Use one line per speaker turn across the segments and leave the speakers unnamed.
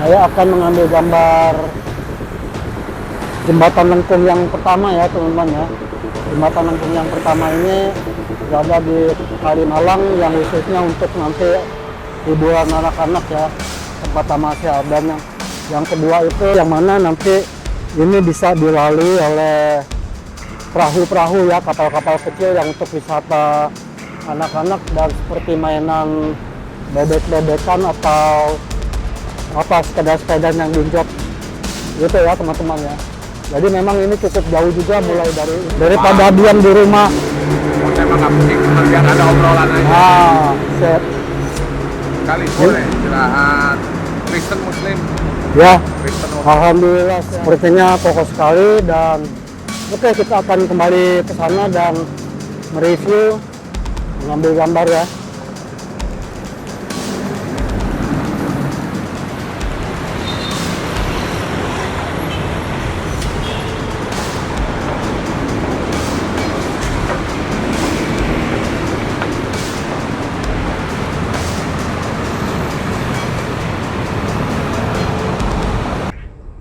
Saya akan mengambil gambar jembatan lengkung yang pertama ya teman-teman ya. Jembatan lengkung yang pertama ini berada di Kalimalang yang khususnya untuk nanti hiburan anak-anak ya, tempat tamasya. Dan yang kedua itu yang mana nanti ini bisa dilalui oleh perahu-perahu ya, kapal-kapal kecil yang untuk wisata anak-anak dan seperti mainan bebek-bebekan atau apa sepeda-sepeda yang diinjak gitu ya teman-teman ya. Jadi memang ini cukup jauh juga mulai daripada diam di rumah.
Saya mah nggak pusing, cuma biar ada obrolan aja.
Set.
Kali boleh istirahat. Kristen Muslim.
Ya,
Kristen Muslim.
alhamdulillah sepertinya kokoh sekali. Dan oke, kita akan kembali ke sana dan mereview, mengambil gambar ya.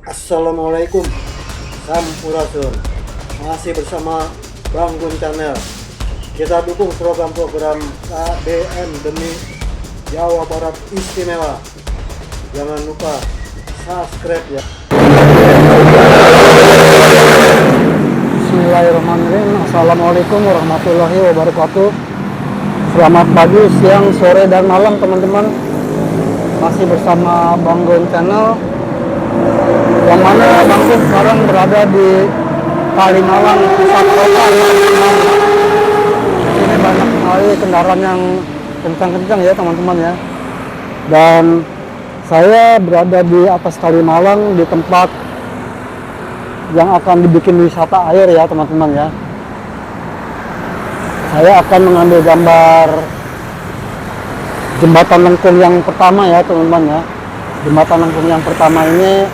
Assalamualaikum, Sampurasun. Masih bersama Bang Gun Channel. Kita dukung program-program KBM demi Jawa Barat Istimewa. Jangan lupa subscribe ya. Bismillahirrahmanirrahim. Assalamualaikum warahmatullahi wabarakatuh. Selamat pagi, siang, sore, dan malam teman-teman. Masih bersama Bang Gun Channel, yang mana Bang Gun sekarang berada di Kalimalang, pusat kota. Ini banyak sekali kendaraan yang kencang-kencang ya teman-teman ya. Dan saya berada di atas Kalimalang, di tempat yang akan dibikin wisata air ya teman-teman ya. Saya akan mengambil gambar jembatan lengkung yang pertama ya teman-teman ya. Jembatan lengkung yang pertama ini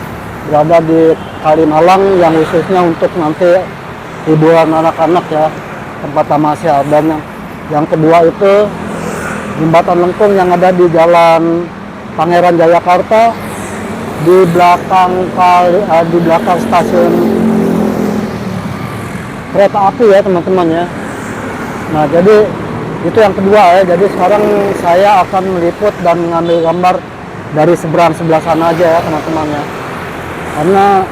berada di Kalimalang yang khususnya untuk nanti hiburan anak-anak ya, tempat tamasya. Dan yang kedua itu jembatan lengkung yang ada di Jalan Pangeran Jayakarta di belakang stasiun kereta api ya teman-teman ya. Nah, jadi itu yang kedua ya. Jadi sekarang saya akan meliput dan mengambil gambar dari seberang sebelah sana aja ya teman-teman ya. Karena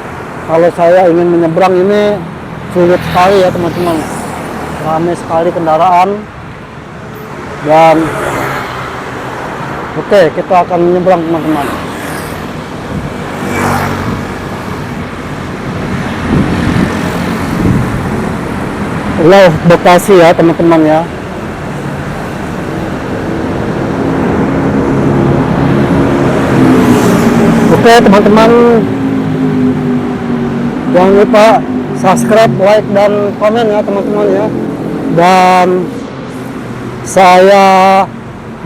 kalau saya ingin menyeberang ini sulit sekali ya teman-teman. Ramai sekali kendaraan. Dan oke, kita akan menyeberang teman-teman. Laut Bekasi ya teman-teman ya. Oke teman-teman, jangan lupa subscribe, like, dan komen ya teman-teman ya. Dan saya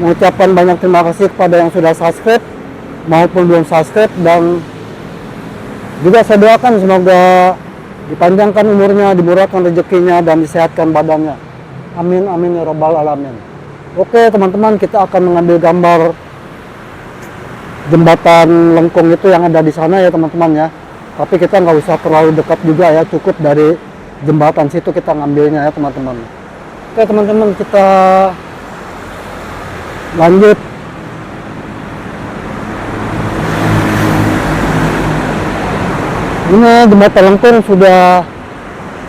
mengucapkan banyak terima kasih kepada yang sudah subscribe maupun belum subscribe. Dan juga saya doakan semoga dipanjangkan umurnya, dimurahkan rezekinya, dan disehatkan badannya. Amin amin ya robbal alamin. Oke teman-teman, kita akan mengambil gambar jembatan lengkung itu yang ada di sana ya teman-teman ya. Tapi kita nggak usah terlalu dekat juga ya, cukup dari jembatan situ kita ngambilnya ya teman-teman. Oke teman-teman, kita lanjut. Ini jembatan lengkung sudah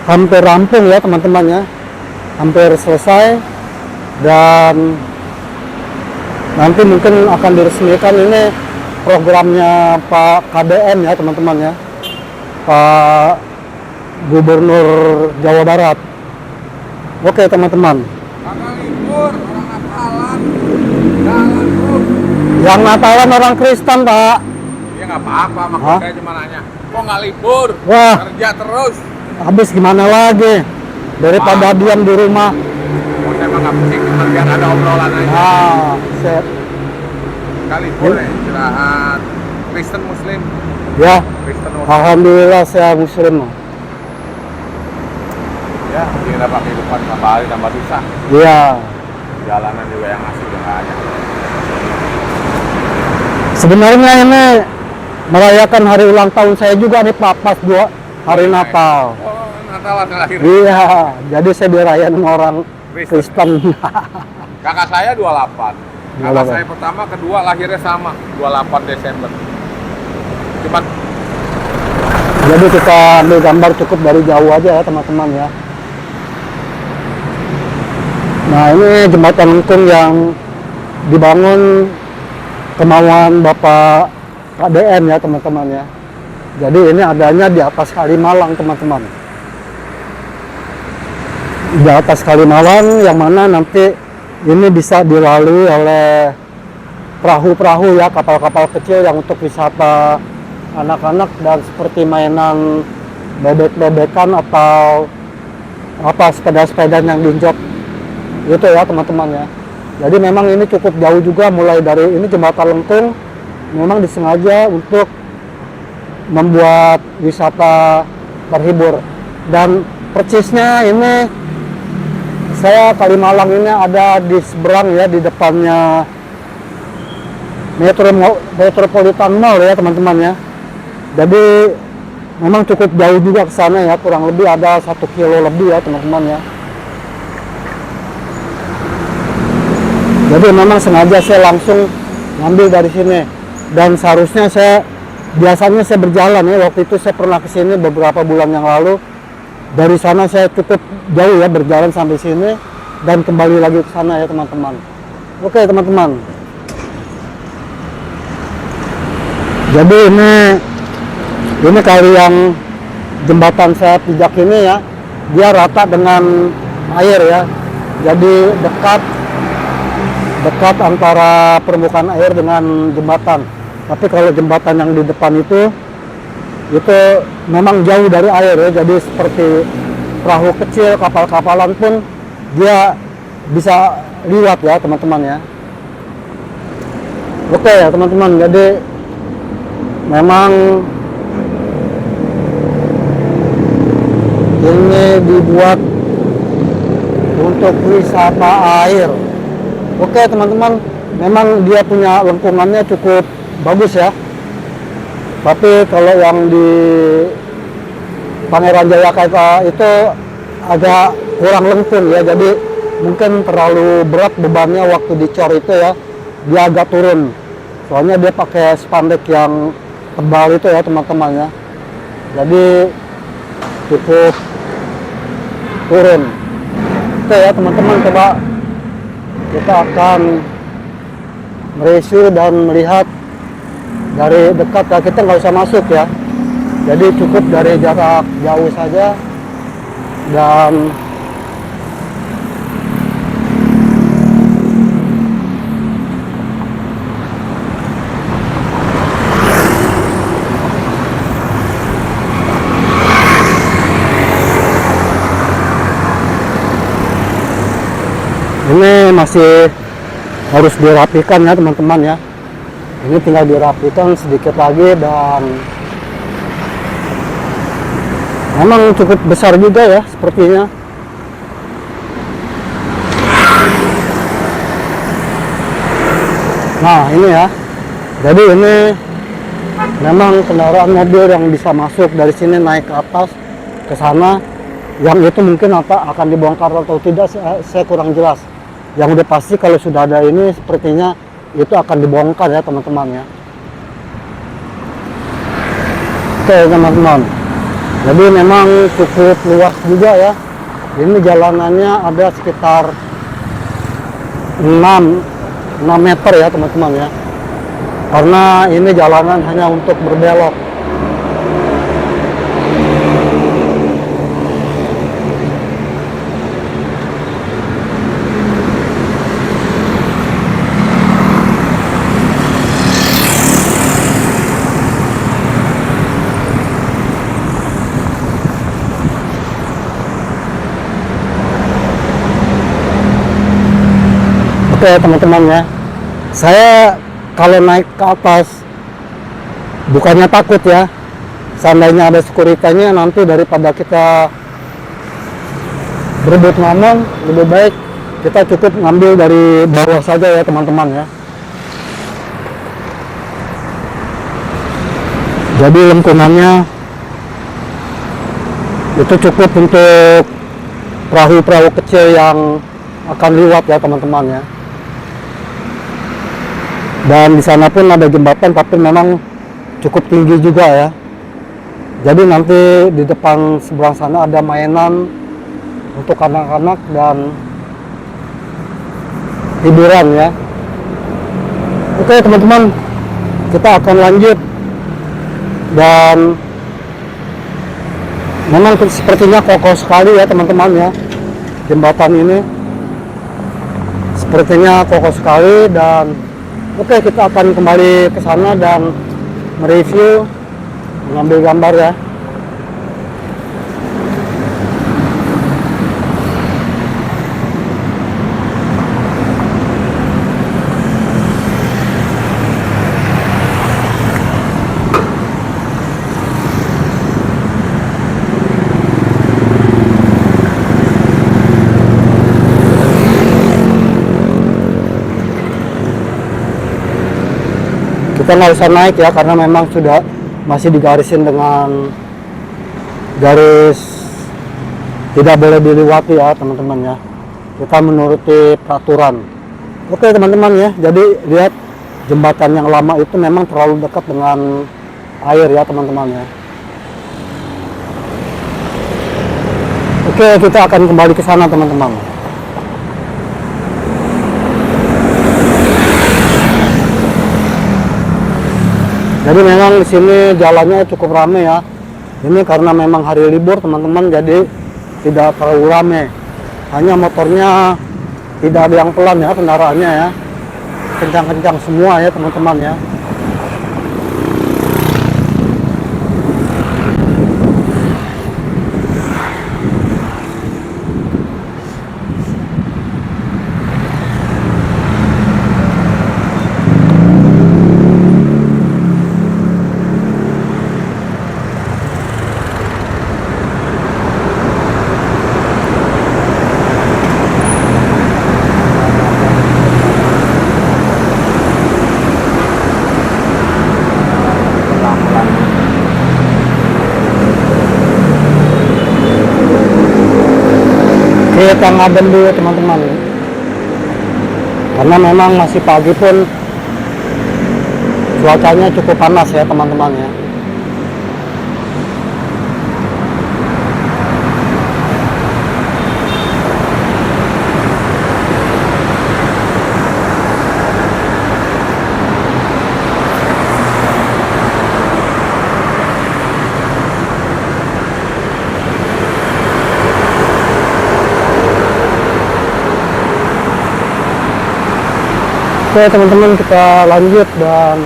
hampir rampung ya teman-teman ya, hampir selesai. Dan nanti mungkin akan diresmikan, ini programnya Pak KBM ya teman-teman ya, Pak Gubernur Jawa Barat. Oke teman-teman,
Karena libur, orang Natalan, jalan terus.
yang Natalan orang Kristen Pak.
Ya nggak apa-apa, maksud saya cuma nanya. Kok nggak libur?
Wah,
Kerja terus.
habis gimana lagi daripada diam di rumah.
Saya mah nggak pusing, cuma biar ada obrolan aja.
Set.
Kali boleh istirahat. Kristen Muslim.
Ya,
Kristen Muslim.
alhamdulillah saya muslim.
Ya, ini dapat kehidupan kembali tambah susah.
Iya.
Jalanan juga yang asli udah nggak ada.
Sebenarnya ini merayakan hari ulang tahun saya juga nih Pak, pas hari Natal.
Oh, Natalan lahir.
Iya, jadi saya dirayain sama orang Kristen.
Kakak saya 28. Kakak
28.
saya pertama, kedua lahirnya sama, 28 Desember. Cuman
Jadi kita ambil gambar cukup dari jauh aja ya teman-teman ya. Nah ini jembatan lengkung yang dibangun kemauan Bapak KDN ya teman-teman ya. Jadi ini adanya di atas Kalimalang teman-teman. Di atas Kalimalang yang mana nanti ini bisa dilalui oleh perahu-perahu ya, kapal-kapal kecil yang untuk wisata anak-anak dan seperti mainan bebek-bebekan atau apa sepeda-sepeda yang diinjak gitu ya teman-teman ya. Jadi memang ini cukup jauh juga, mulai dari ini jembatan lengkung memang disengaja untuk membuat wisata terhibur. Dan persisnya ini saya Kalimalang ini ada di seberang ya, di depannya Metropolitan Mall ya teman-teman ya. Jadi memang cukup jauh juga ke sana ya, kurang lebih ada 1 kilo lebih ya teman-teman ya. Jadi memang sengaja saya langsung ngambil dari sini, dan seharusnya biasanya saya berjalan ya, waktu itu saya pernah ke sini beberapa bulan yang lalu. Dari sana saya cukup jauh ya, berjalan sampai sini dan kembali lagi ke sana ya teman-teman. Oke teman-teman. Jadi ini kali yang jembatan saya pijak ini ya, dia rata dengan air ya. Jadi dekat antara permukaan air dengan jembatan. Tapi kalau jembatan yang di depan itu memang jauh dari air ya. Jadi seperti perahu kecil, kapal-kapalan pun dia bisa liwat ya teman-teman ya. Oke ya teman-teman, jadi memang ini dibuat untuk wisata air. Oke teman-teman, memang dia punya lengkungannya cukup bagus ya. Tapi kalau yang di Pangeran Jayakarta itu agak kurang lengkung ya. Jadi mungkin terlalu berat bebannya waktu dicor itu ya. Dia agak turun. Soalnya dia pakai spandek yang tebal itu ya teman-teman ya. Jadi cukup turun. Oke ya teman-teman, coba kita akan mereview dan melihat dari dekat ya. Kita nggak usah masuk ya, jadi cukup dari jarak jauh saja. Dan ini masih harus dirapikan ya teman-teman ya. Ini tinggal dirapikan sedikit lagi, dan memang cukup besar juga ya sepertinya. Nah ini ya, jadi ini memang kendaraan mobil yang bisa masuk dari sini naik ke atas ke sana. Yang itu mungkin akan dibongkar atau tidak saya kurang jelas. Yang udah pasti kalau sudah ada ini sepertinya itu akan dibongkar ya teman-teman ya. Oke teman-teman, jadi memang cukup luas juga ya. Ini jalanannya ada sekitar 6 meter ya teman-teman ya. Karena ini jalanan hanya untuk berbelok. Oke teman-teman ya, saya kalau naik ke atas bukannya takut ya, seandainya ada sekuritanya nanti daripada kita berebut ngomong, lebih baik kita cukup ngambil dari bawah saja ya teman-teman ya. Jadi lengkungannya itu cukup untuk perahu-perahu kecil yang akan lewat ya teman-teman ya. Dan di sana pun ada jembatan, tapi memang cukup tinggi juga ya. Jadi nanti di depan seberang sana ada mainan untuk anak-anak dan hiburan ya. Oke teman-teman, kita akan lanjut. Dan memang sepertinya kokoh sekali ya teman-teman ya, jembatan ini sepertinya kokoh sekali. Dan oke, kita akan kembali ke sana dan mereview, mengambil gambar ya. Kita nggak usah naik ya, karena memang sudah masih digarisin dengan garis tidak boleh dilewati ya teman-teman ya. Kita menuruti peraturan. Oke teman-teman ya, jadi lihat jembatan yang lama itu memang terlalu dekat dengan air ya teman-teman ya. Oke, kita akan kembali ke sana teman-teman. Jadi memang di sini jalannya cukup ramai ya. Ini karena memang hari libur teman-teman, jadi tidak terlalu ramai. Hanya motornya tidak ada yang pelan ya kendaraannya ya. Kencang-kencang semua ya teman-teman ya. Kita ngadem dulu teman-teman, karena memang masih pagi pun cuacanya cukup panas ya teman-teman ya. Oke teman-teman, kita lanjut dan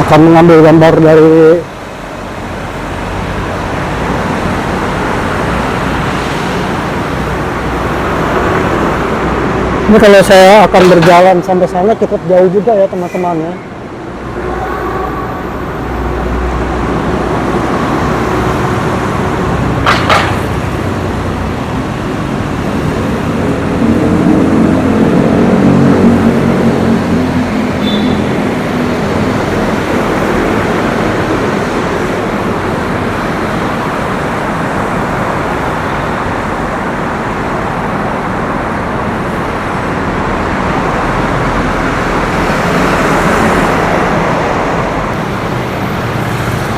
akan mengambil gambar dari ini. Kalau saya akan berjalan sampai sana cukup jauh juga ya teman-teman ya.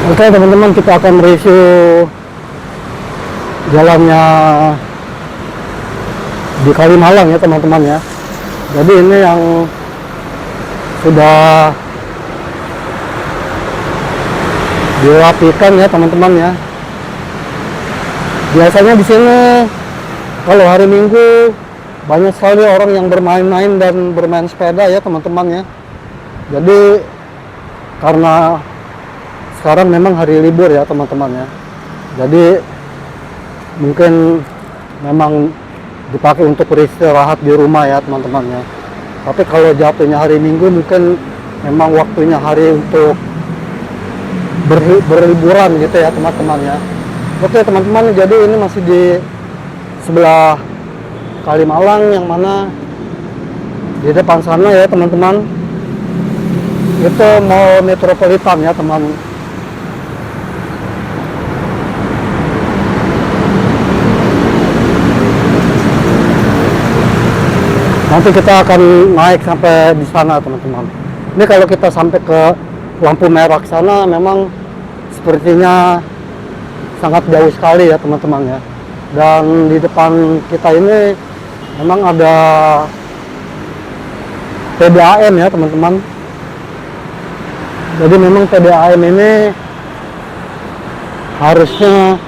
Oke teman-teman, kita akan mereview jalannya di Kalimalang ya teman-teman ya. Jadi ini yang sudah dirapikan ya teman-teman ya. Biasanya di sini kalau hari Minggu banyak sekali orang yang bermain-main dan bermain sepeda ya teman-teman ya. Jadi karena sekarang memang hari libur ya teman-teman ya, jadi mungkin memang dipakai untuk beristirahat di rumah ya teman-teman ya. Tapi kalau jatuhnya hari Minggu mungkin memang waktunya hari untuk berliburan gitu ya teman-teman ya. Oke teman-teman, jadi ini masih di sebelah Kalimalang, yang mana di depan sana ya teman-teman itu mau metropolitan ya teman. Nanti kita akan naik sampai di sana teman-teman. Ini kalau kita sampai ke lampu merah sana memang sepertinya sangat jauh sekali ya teman-teman ya. Dan di depan kita ini memang ada PDAM ya teman-teman. Jadi memang PDAM ini harusnya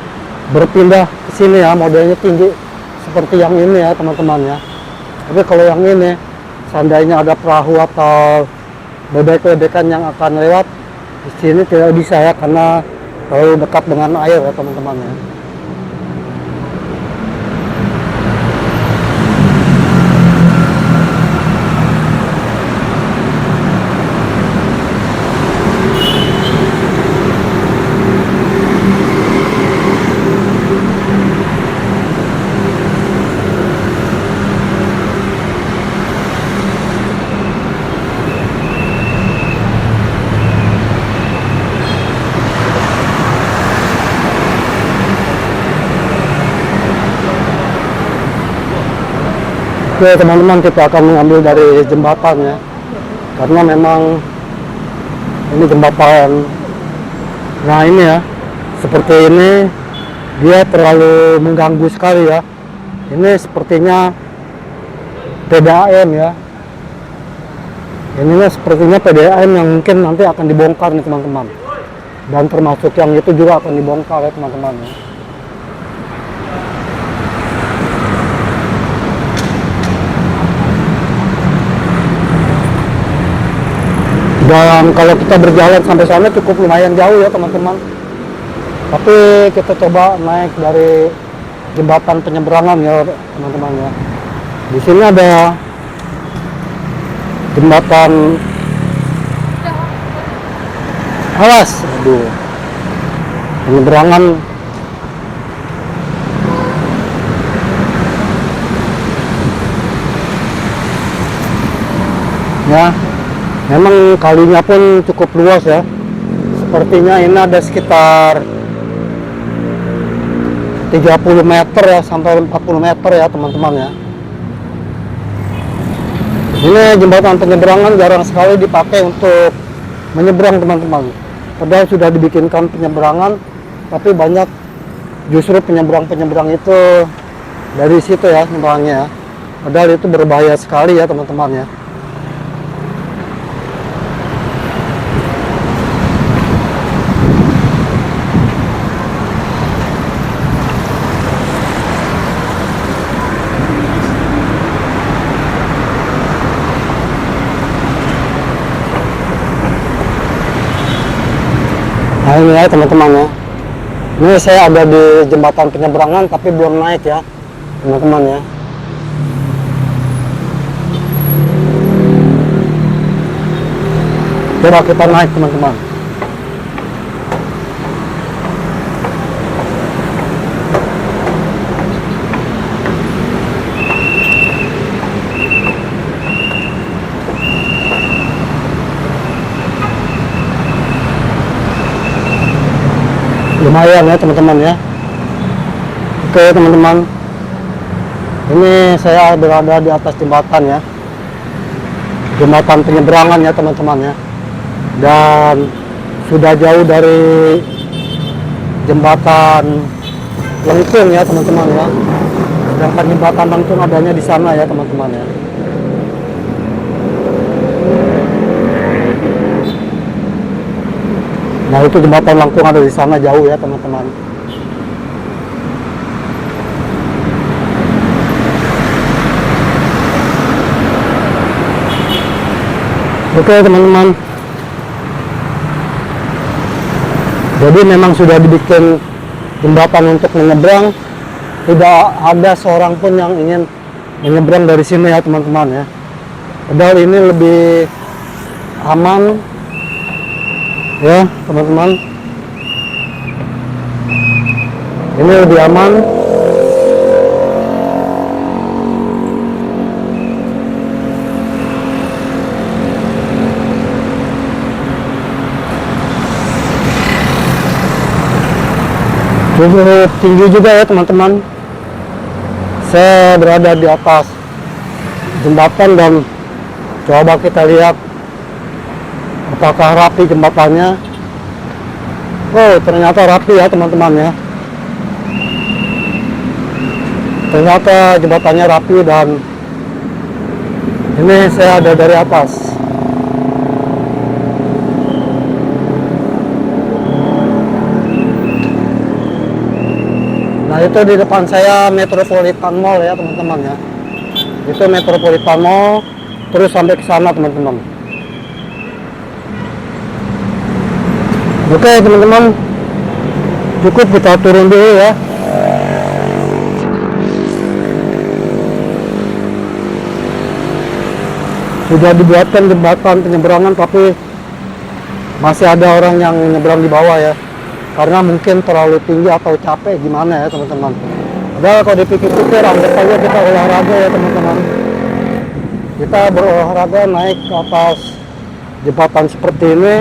berpindah ke sini ya, modelnya tinggi seperti yang ini ya teman-teman ya. Tapi kalau yang ini seandainya ada perahu atau bebek-bebekan yang akan lewat di sini tidak bisa ya, karena terlalu dekat dengan air ya teman-teman ya. Oke teman-teman, kita akan mengambil dari jembatan ya, karena memang ini jembatan, nah ini ya, seperti ini dia terlalu mengganggu sekali ya. Ini sepertinya PDAM ya, ini sepertinya PDAM yang mungkin nanti akan dibongkar nih teman-teman, dan termasuk yang itu juga akan dibongkar ya teman-teman ya. Dan kalau kita berjalan sampai sana cukup lumayan jauh ya teman-teman. Tapi kita coba naik dari jembatan penyeberangan ya teman-teman ya. Di sini ada jembatan, awas, aduh, penyeberangan. Ya. Memang kalinya pun cukup luas ya. Sepertinya ini ada sekitar 30 meter ya, sampai 40 meter ya teman-teman ya. Ini jembatan penyeberangan jarang sekali dipakai untuk menyeberang teman-teman. Padahal sudah dibikinkan penyeberangan, tapi banyak justru penyeberang-penyeberang itu dari situ ya nyebrangnya ya. Padahal itu berbahaya sekali ya teman-teman ya. Nah ini ya teman-teman ya, ini saya ada di jembatan penyeberangan tapi belum naik ya teman-teman ya. Coba kita naik teman-teman. Lumayan ya teman-teman ya. Oke teman-teman, ini saya berada di atas jembatan ya, jembatan penyeberangan ya teman-teman ya, dan sudah jauh dari jembatan Lengkung ya teman-teman ya. Sedangkan jembatan Lengkung adanya di sana ya teman-teman ya. Nah itu jembatan Lengkung ada di sana jauh ya teman-teman. Oke teman-teman, jadi memang sudah dibikin jembatan untuk menyeberang. Tidak ada seorang pun yang ingin menyeberang dari sini ya teman-teman ya. Padahal ini lebih aman ya teman-teman, ini lebih aman. Cukup tinggi juga ya teman-teman. Saya berada di atas jembatan dan coba kita lihat apakah rapi jembatannya. Oh, ternyata rapi ya teman-teman ya. Ternyata jembatannya rapi dan ini saya ada dari atas. Nah, itu di depan saya Metropolitan Mall ya teman-teman ya. Itu Metropolitan Mall, terus sampai ke sana teman-teman. Oke teman-teman, cukup kita turun dulu ya. Sudah dibuatkan jembatan penyeberangan, tapi masih ada orang yang nyebrang di bawah ya, karena mungkin terlalu tinggi atau capek gimana ya teman-teman. Padahal kalau dipikir-pikir, anggap saja kita olahraga ya teman-teman. Kita berolahraga naik ke atas jembatan seperti ini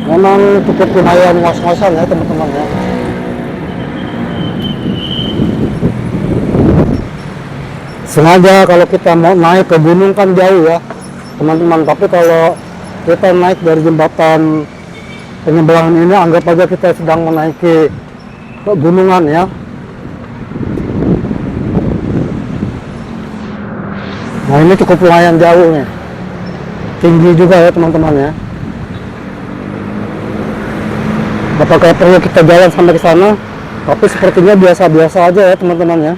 memang cukup lumayan ngos-ngosan ya teman-teman ya. Sengaja kalau kita mau naik ke gunung kan jauh ya teman-teman, tapi kalau kita naik dari jembatan penyeberangan ini, anggap aja kita sedang menaiki pegunungan ya. Nah, ini cukup lumayan jauh nih, tinggi juga ya teman-teman ya. Apakah perlu kita jalan sampai ke sana? Tapi sepertinya biasa-biasa aja ya teman-teman ya.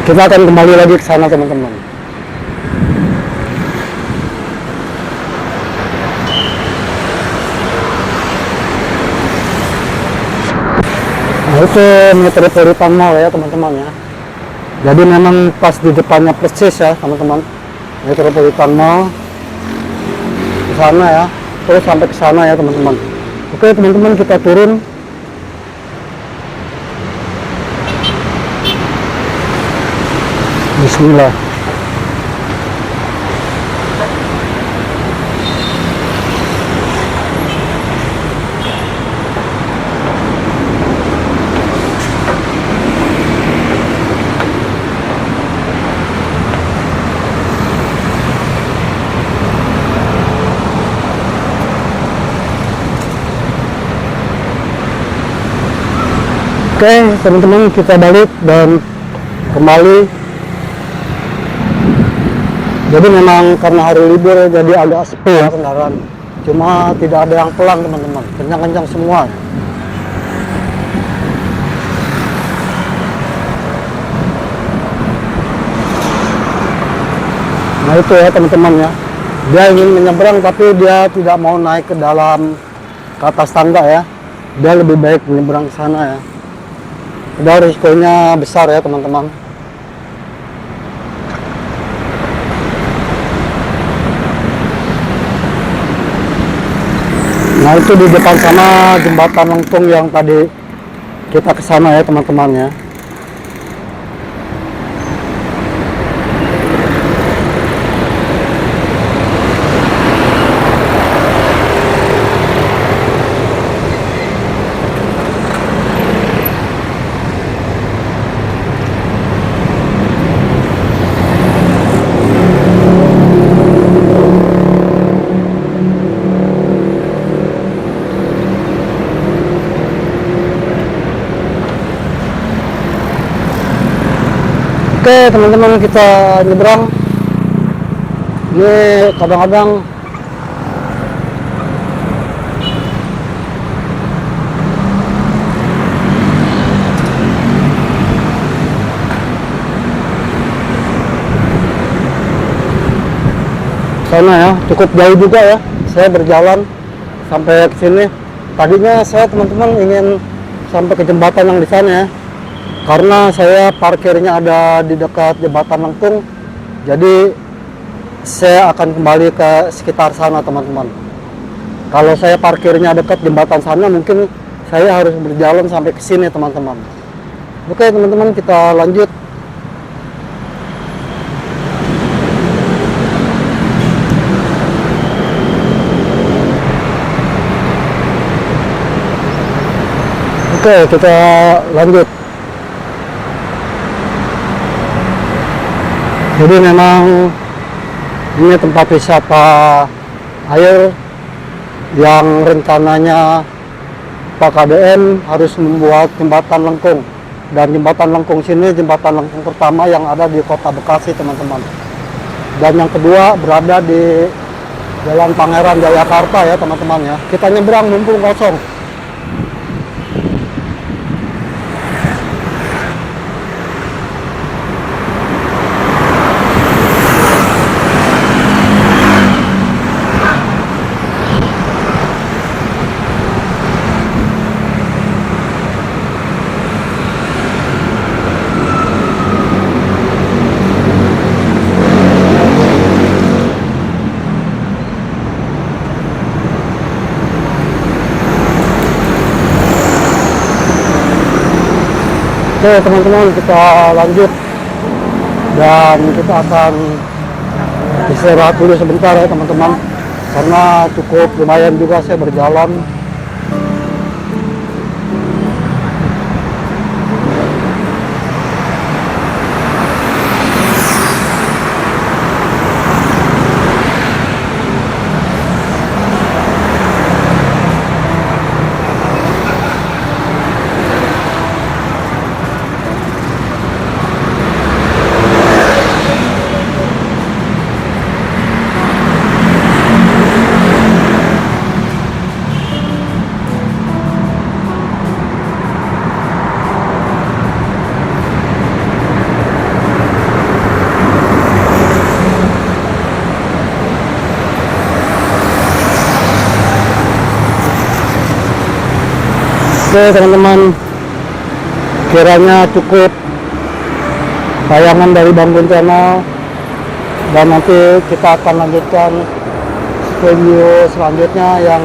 Kita akan kembali lagi ke sana teman-teman. Nah, itu Metropolitan Mall ya teman-teman ya. Jadi memang pas di depannya persis ya teman-teman, Metropolitan Mall ke sana ya, terus sampai ke sana ya teman-teman. Oke teman-teman, kita turun. Bismillah. Oke teman-teman, kita balik dan kembali. Jadi memang karena hari libur jadi agak sepi ya kendaraan. Cuma tidak ada yang pelan teman-teman, kencang-kencang semua. Nah itu ya teman-teman ya. Dia ingin menyeberang tapi dia tidak mau naik ke dalam, ke atas tangga ya. Dia lebih baik menyeberang ke sana ya. Udah risikonya besar ya teman-teman. Nah itu di depan sana jembatan lengkung yang tadi kita ke sana ya teman-teman ya. Oke teman-teman, kita nyebrang. Ini kadang-kadang sana ya, cukup jauh juga ya. Saya berjalan sampai ke sini. Tadinya saya teman-teman ingin sampai ke jembatan yang di sana ya, karena saya parkirnya ada di dekat jembatan lengkung. Jadi saya akan kembali ke sekitar sana teman-teman. Kalau saya parkirnya dekat jembatan sana, mungkin saya harus berjalan sampai ke sini teman-teman. Oke teman-teman, kita lanjut. Oke, kita lanjut. Jadi memang ini tempat wisata air yang rencananya Pak KDM harus membuat jembatan lengkung, dan jembatan lengkung sini jembatan lengkung pertama yang ada di Kota Bekasi, teman-teman. Dan yang kedua berada di Jalan Pangeran Jayakarta ya, teman-teman ya. Kita nyebrang mumpung kosong. Oke teman-teman, kita lanjut dan kita akan istirahat dulu sebentar ya teman-teman, karena cukup lumayan juga saya berjalan. Oke teman-teman, kiranya cukup tayangan dari Bangun Channel, dan nanti kita akan lanjutkan video selanjutnya yang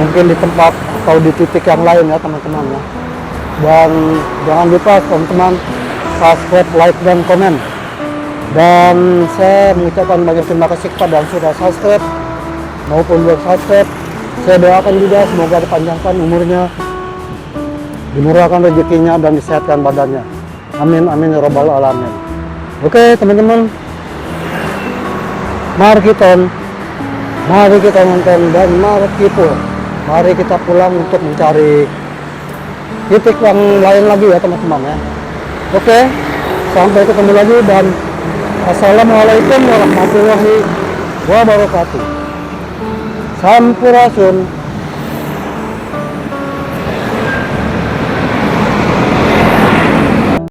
mungkin di tempat atau di titik yang lain ya teman-teman ya. Dan jangan lupa teman-teman subscribe, like, dan komen. Dan saya mengucapkan banyak terima kasih kepada yang sudah subscribe maupun belum subscribe. Saya doakan juga semoga dipanjangkan umurnya, dimurahkan rezekinya, dan disehatkan badannya. Amin amin ya rabbal alamin. Oke teman-teman, mari kita nonton dan mari kita pulang untuk mencari titik yang lain lagi ya teman-teman ya. Oke, sampai ketemu lagi, dan assalamualaikum warahmatullahi wabarakatuh. Sampurasun.